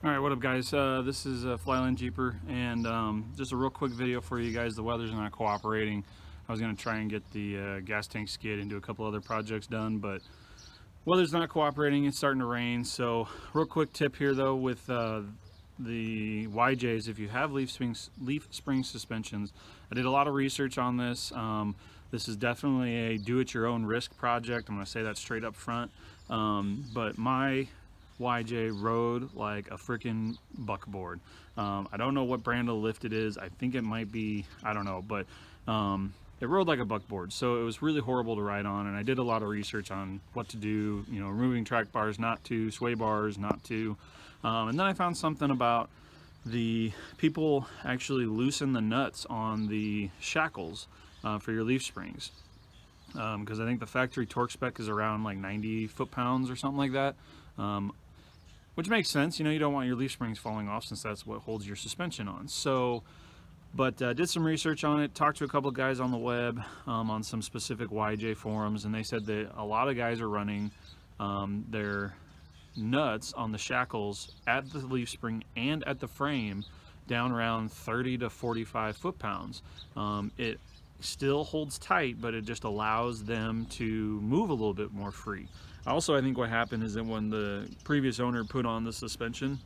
Alright, what up guys? This is Flyland Jeeper, and just a real quick video for you guys. The weather's not cooperating. I was going to try and get the gas tank skid and do a couple other projects done, but weather's not cooperating. It's starting to rain. So real quick tip here though with the YJs, if you have leaf spring suspensions, I did a lot of research on this. This is definitely a do-it-your-own risk project. I'm going to say that straight up front. But my YJ rode like a freaking buckboard. I don't know what brand of lift it is. I think it might be, I don't know, but it rode like a buckboard. So it was really horrible to ride on, and I did a lot of research on what to do, you know, removing track bars, not to, sway bars, not to. And then I found something about the people actually loosen the nuts on the shackles for your leaf springs. Because I think the factory torque spec is around like 90 foot-pounds or something like that. Which makes sense, you know, you don't want your leaf springs falling off since that's what holds your suspension on. So, but did some research on it, talked to a couple of guys on the web on some specific YJ forums, and they said that a lot of guys are running their nuts on the shackles at the leaf spring and at the frame down around 30 to 45 foot-pounds. It still holds tight, but it just allows them to move a little bit more free. Also, I think what happened is that when the previous owner put on the suspension,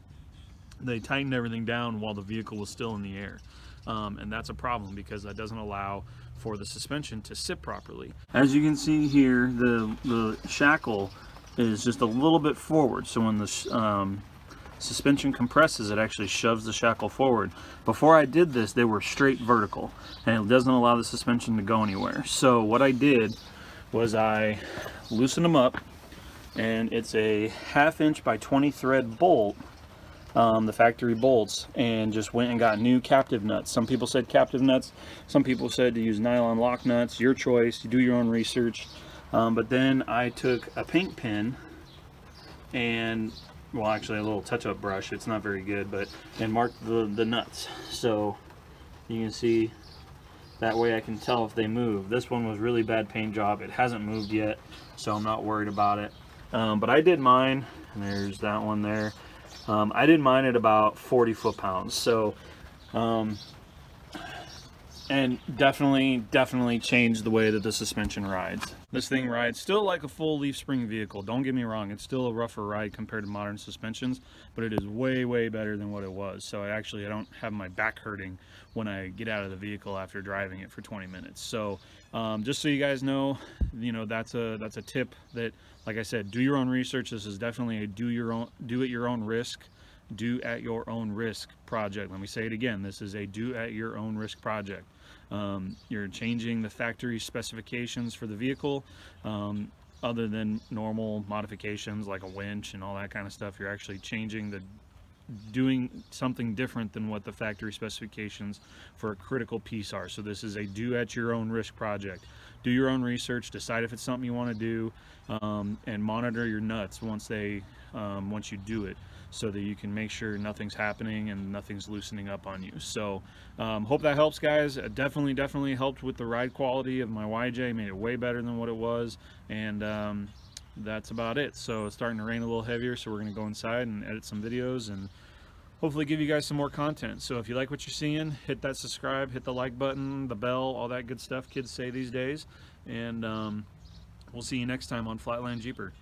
they tightened everything down while the vehicle was still in the air. And that's a problem because that doesn't allow for the suspension to sit properly. As you can see here, the shackle is just a little bit forward. So when the suspension compresses, it actually shoves the shackle forward. Before I did this, they were straight vertical, and it doesn't allow the suspension to go anywhere. So what I did was I loosened them up, and it's a 1/2 inch by 20 thread bolt, the factory bolts, and just went and got new captive nuts. Some people said captive nuts, some people said to use nylon lock nuts. Your choice, you do your own research. But then I took a paint pen and, well, actually a little touch-up brush, it's not very good, but, and marked the nuts. So you can see, that way I can tell if they move. This one was really bad paint job. It hasn't moved yet, so I'm not worried about it. But I did mine, and there's that one there. I did mine at about 40 foot-pounds. So, and definitely changed the way that the suspension rides. This thing rides still like a full leaf spring vehicle. Don't get me wrong, it's still a rougher ride compared to modern suspensions, but it is way better than what it was. So I don't have my back hurting when I get out of the vehicle after driving it for 20 minutes. So just so you guys know, you know, that's a tip that, like I said, do your own research. This is definitely a do at your own risk project. Let me say it again, this is a do at your own risk project. You're changing the factory specifications for the vehicle. Other than normal modifications like a winch and all that kind of stuff, you're actually doing something different than what the factory specifications for a critical piece are. So this is a do at your own risk project. Do your own research, decide if it's something you want to do, and monitor your nuts once you do it, so that you can make sure nothing's happening and nothing's loosening up on you. So hope that helps, guys. It definitely helped with the ride quality of my YJ, made it way better than what it was, and that's about it. So it's starting to rain a little heavier, so we're going to go inside and edit some videos and hopefully give you guys some more content. So if you like what you're seeing, hit that subscribe, hit the like button, the bell, all that good stuff kids say these days, and we'll see you next time on Flyland Jeeper.